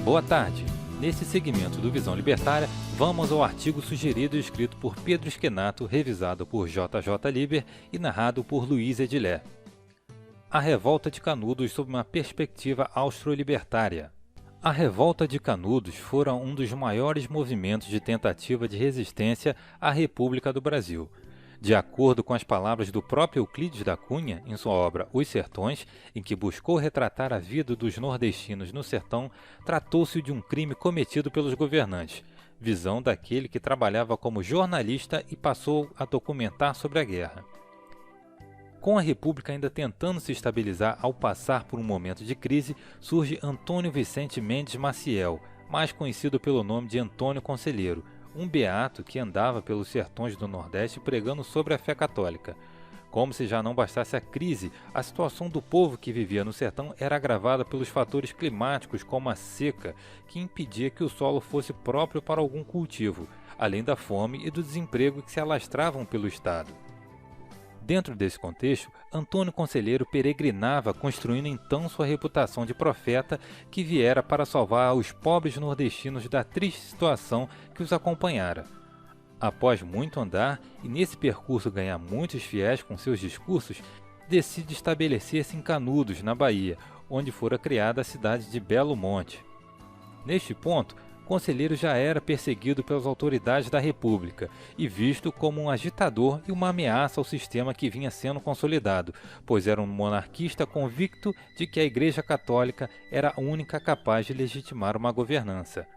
Boa tarde. Nesse segmento do Visão Libertária, vamos ao artigo sugerido e escrito por Pedro Esquenato, revisado por JJ Liber e narrado por Luiz Edilé. A Revolta de Canudos sob uma perspectiva austro-libertária. A Revolta de Canudos fora um dos maiores movimentos de tentativa de resistência à República do Brasil. De acordo com as palavras do próprio Euclides da Cunha, em sua obra Os Sertões, em que buscou retratar a vida dos nordestinos no sertão, tratou-se de um crime cometido pelos governantes, visão daquele que trabalhava como jornalista e passou a documentar sobre a guerra. Com a República ainda tentando se estabilizar ao passar por um momento de crise, surge Antônio Vicente Mendes Maciel, mais conhecido pelo nome de Antônio Conselheiro, um beato que andava pelos sertões do Nordeste pregando sobre a fé católica. Como se já não bastasse a crise, a situação do povo que vivia no sertão era agravada pelos fatores climáticos como a seca, que impedia que o solo fosse próprio para algum cultivo, além da fome e do desemprego que se alastravam pelo estado. Dentro desse contexto, Antônio Conselheiro peregrinava, construindo então sua reputação de profeta que viera para salvar os pobres nordestinos da triste situação que os acompanhara. Após muito andar e nesse percurso ganhar muitos fiéis com seus discursos, decide estabelecer-se em Canudos, na Bahia, onde fora criada a cidade de Belo Monte. Neste ponto, Conselheiro já era perseguido pelas autoridades da República e visto como um agitador e uma ameaça ao sistema que vinha sendo consolidado, pois era um monarquista convicto de que a Igreja Católica era a única capaz de legitimar uma governança.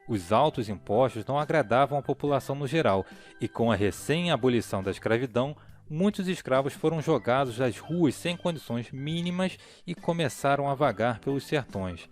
Os altos impostos não agradavam a população no geral e, com a recém-abolição da escravidão, muitos escravos foram jogados às ruas sem condições mínimas e começaram a vagar pelos sertões.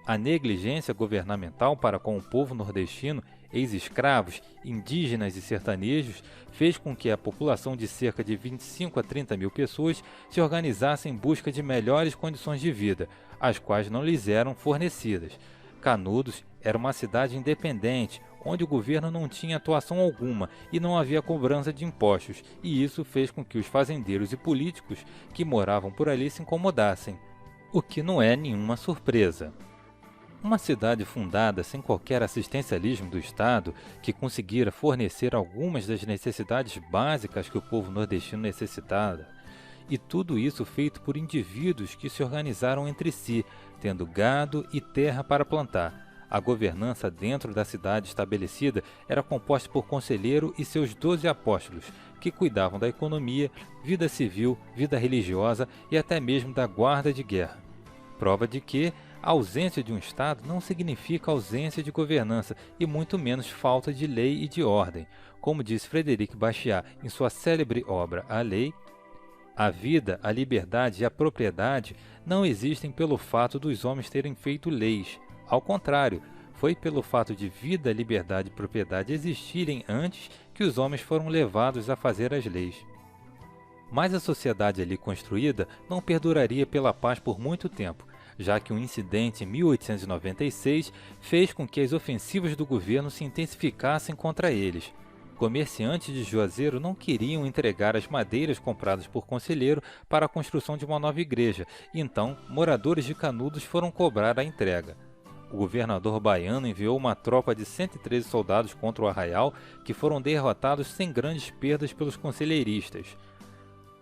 A negligência governamental para com o povo nordestino, ex-escravos, indígenas e sertanejos, fez com que a população de cerca de 25 a 30 mil pessoas se organizasse em busca de melhores condições de vida, as quais não lhes eram fornecidas. Canudos era uma cidade independente, onde o governo não tinha atuação alguma e não havia cobrança de impostos, e isso fez com que os fazendeiros e políticos que moravam por ali se incomodassem, o que não é nenhuma surpresa. Uma cidade fundada sem qualquer assistencialismo do Estado, que conseguira fornecer algumas das necessidades básicas que o povo nordestino necessitava, e tudo isso feito por indivíduos que se organizaram entre si, tendo gado e terra para plantar. A governança dentro da cidade estabelecida era composta por conselheiro e seus 12 apóstolos, que cuidavam da economia, vida civil, vida religiosa e até mesmo da guarda de guerra. Prova de que a ausência de um Estado não significa ausência de governança e muito menos falta de lei e de ordem. Como diz Frederic Bastiat em sua célebre obra A Lei, a vida, a liberdade e a propriedade não existem pelo fato dos homens terem feito leis. Ao contrário, foi pelo fato de vida, liberdade e propriedade existirem antes que os homens foram levados a fazer as leis. Mas a sociedade ali construída não perduraria pela paz por muito tempo, já que um incidente em 1896 fez com que as ofensivas do governo se intensificassem contra eles. Comerciantes de Juazeiro não queriam entregar as madeiras compradas por Conselheiro para a construção de uma nova igreja, e então moradores de Canudos foram cobrar a entrega. O governador baiano enviou uma tropa de 113 soldados contra o arraial, que foram derrotados sem grandes perdas pelos conselheiristas.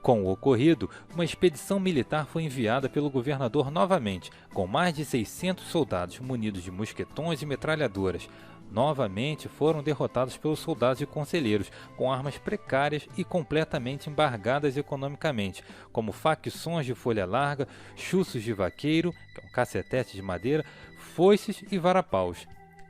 Com o ocorrido, uma expedição militar foi enviada pelo governador novamente, com mais de 600 soldados munidos de mosquetões e metralhadoras. Novamente foram derrotados pelos soldados e conselheiros, com armas precárias e completamente embargadas economicamente, como facções de folha larga, chuços de vaqueiro, que é um cacetete de madeira, foices e varapaus.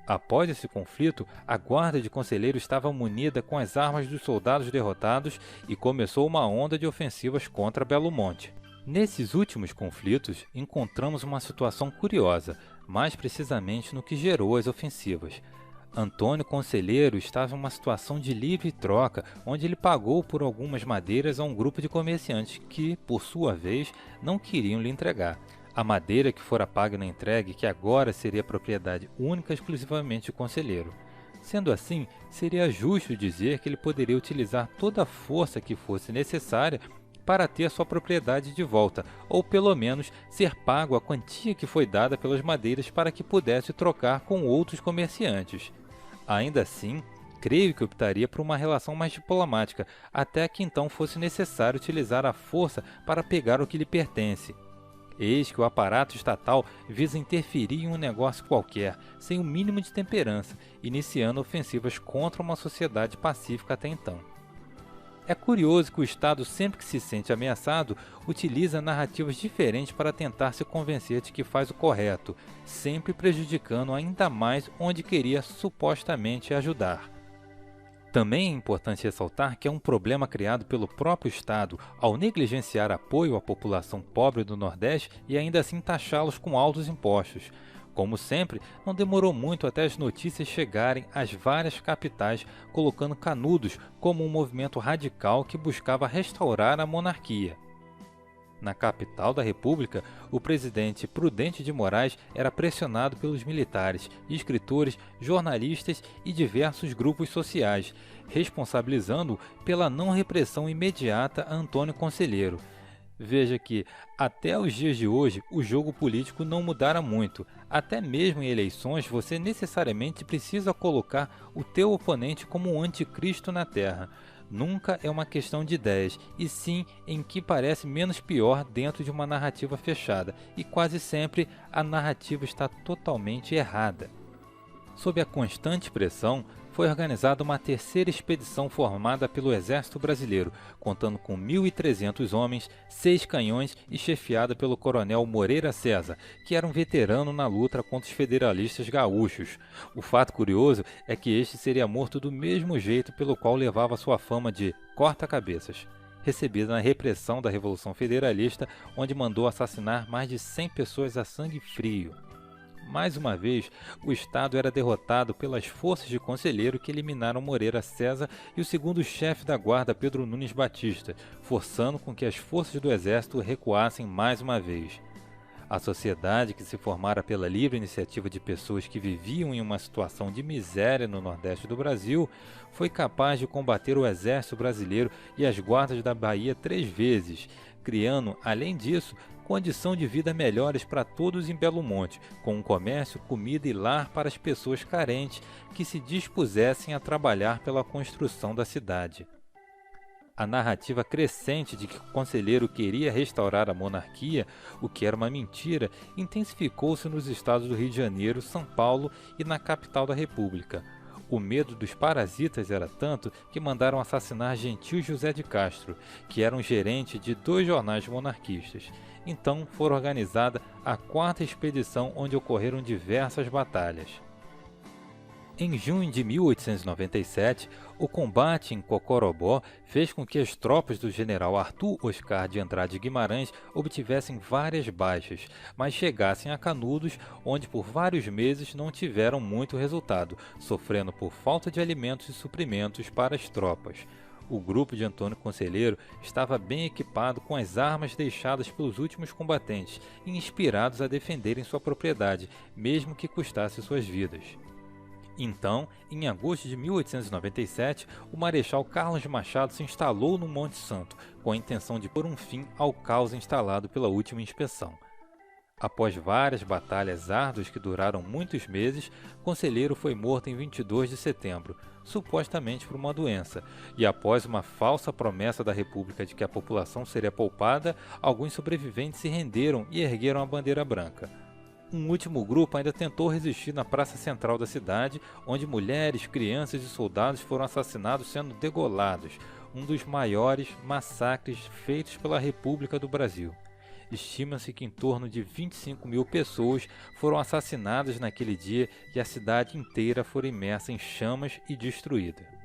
Após esse conflito, a guarda de conselheiros estava munida com as armas dos soldados derrotados e começou uma onda de ofensivas contra Belo Monte. Nesses últimos conflitos, encontramos uma situação curiosa, mais precisamente no que gerou as ofensivas. Antônio Conselheiro estava em uma situação de livre troca, onde ele pagou por algumas madeiras a um grupo de comerciantes que, por sua vez, não queriam lhe entregar. A madeira que fora paga na entrega e que agora seria propriedade única e exclusivamente do conselheiro. Sendo assim, seria justo dizer que ele poderia utilizar toda a força que fosse necessária para ter sua propriedade de volta, ou pelo menos ser pago a quantia que foi dada pelas madeiras para que pudesse trocar com outros comerciantes. Ainda assim, creio que optaria por uma relação mais diplomática, até que então fosse necessário utilizar a força para pegar o que lhe pertence. Eis que o aparato estatal visa interferir em um negócio qualquer, sem o mínimo de temperança, iniciando ofensivas contra uma sociedade pacífica até então. É curioso que o Estado, sempre que se sente ameaçado, utiliza narrativas diferentes para tentar se convencer de que faz o correto, sempre prejudicando ainda mais onde queria supostamente ajudar. Também é importante ressaltar que é um problema criado pelo próprio Estado ao negligenciar apoio à população pobre do Nordeste e ainda assim taxá-los com altos impostos. Como sempre, não demorou muito até as notícias chegarem às várias capitais, colocando Canudos como um movimento radical que buscava restaurar a monarquia. Na capital da República, o presidente Prudente de Moraes era pressionado pelos militares, escritores, jornalistas e diversos grupos sociais, responsabilizando-o pela não repressão imediata a Antônio Conselheiro. Veja que, até os dias de hoje, o jogo político não mudara muito. Até mesmo em eleições, você necessariamente precisa colocar o teu oponente como um anticristo na Terra. Nunca é uma questão de ideias, e sim em que parece menos pior dentro de uma narrativa fechada, e quase sempre a narrativa está totalmente errada. Sob a constante pressão, foi organizada uma terceira expedição formada pelo Exército Brasileiro, contando com 1.300 homens, 6 canhões e chefiada pelo coronel Moreira César, que era um veterano na luta contra os federalistas gaúchos. O fato curioso é que este seria morto do mesmo jeito pelo qual levava sua fama de corta-cabeças, recebida na repressão da Revolução Federalista, onde mandou assassinar mais de 100 pessoas a sangue frio. Mais uma vez, o Estado era derrotado pelas forças de Conselheiro que eliminaram Moreira César e o segundo chefe da guarda, Pedro Nunes Batista, forçando com que as forças do Exército recuassem mais uma vez. A sociedade, que se formara pela livre iniciativa de pessoas que viviam em uma situação de miséria no Nordeste do Brasil, foi capaz de combater o Exército Brasileiro e as guardas da Bahia 3 vezes, criando, além disso, condição de vida melhores para todos em Belo Monte, com um comércio, comida e lar para as pessoas carentes que se dispusessem a trabalhar pela construção da cidade. A narrativa crescente de que o conselheiro queria restaurar a monarquia, o que era uma mentira, intensificou-se nos estados do Rio de Janeiro, São Paulo e na capital da República. O medo dos parasitas era tanto que mandaram assassinar Gentil José de Castro, que era um gerente de 2 jornais monarquistas. Então foi organizada a 4ª expedição, onde ocorreram diversas batalhas. Em junho de 1897, o combate em Cocorobó fez com que as tropas do general Arthur Oscar de Andrade Guimarães obtivessem várias baixas, mas chegassem a Canudos, onde por vários meses não tiveram muito resultado, sofrendo por falta de alimentos e suprimentos para as tropas. O grupo de Antônio Conselheiro estava bem equipado com as armas deixadas pelos últimos combatentes e inspirados a defenderem sua propriedade, mesmo que custasse suas vidas. Então, em agosto de 1897, o Marechal Carlos Machado se instalou no Monte Santo, com a intenção de pôr um fim ao caos instalado pela última inspeção. Após várias batalhas árduas que duraram muitos meses, Conselheiro foi morto em 22 de setembro, supostamente por uma doença, e após uma falsa promessa da República de que a população seria poupada, alguns sobreviventes se renderam e ergueram a bandeira branca. Um último grupo ainda tentou resistir na praça central da cidade, onde mulheres, crianças e soldados foram assassinados sendo degolados, um dos maiores massacres feitos pela República do Brasil. Estima-se que em torno de 25.000 pessoas foram assassinadas naquele dia e a cidade inteira foi imersa em chamas e destruída.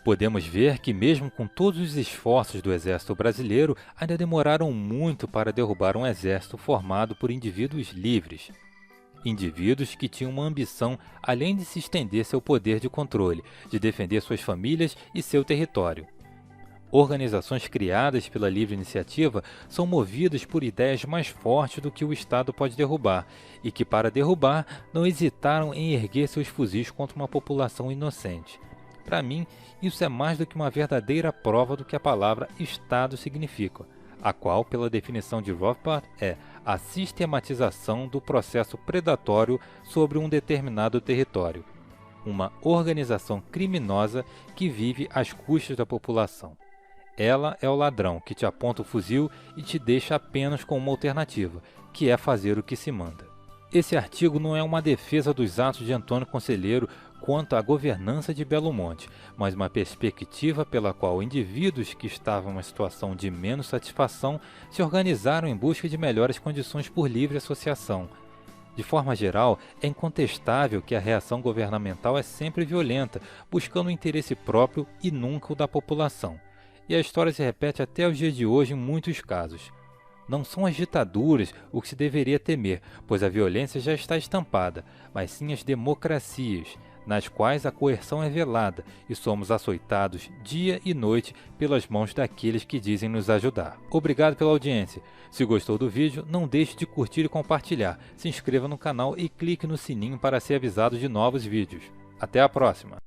Podemos ver que mesmo com todos os esforços do exército brasileiro, ainda demoraram muito para derrubar um exército formado por indivíduos livres. Indivíduos que tinham uma ambição além de se estender seu poder de controle, de defender suas famílias e seu território. Organizações criadas pela livre iniciativa são movidas por ideias mais fortes do que o Estado pode derrubar, e que, para derrubar, não hesitaram em erguer seus fuzis contra uma população inocente. Para mim, isso é mais do que uma verdadeira prova do que a palavra Estado significa, a qual, pela definição de Rothbard, é a sistematização do processo predatório sobre um determinado território, uma organização criminosa que vive às custas da população. Ela é o ladrão que te aponta o fuzil e te deixa apenas com uma alternativa, que é fazer o que se manda. Esse artigo não é uma defesa dos atos de Antônio Conselheiro quanto à governança de Belo Monte, mas uma perspectiva pela qual indivíduos que estavam em uma situação de menos satisfação se organizaram em busca de melhores condições por livre associação. De forma geral, é incontestável que a reação governamental é sempre violenta, buscando o interesse próprio e nunca o da população. E a história se repete até os dias de hoje em muitos casos. Não são as ditaduras o que se deveria temer, pois a violência já está estampada, mas sim as democracias, nas quais a coerção é velada e somos açoitados dia e noite pelas mãos daqueles que dizem nos ajudar. Obrigado pela audiência. Se gostou do vídeo, não deixe de curtir e compartilhar, se inscreva no canal e clique no sininho para ser avisado de novos vídeos. Até a próxima!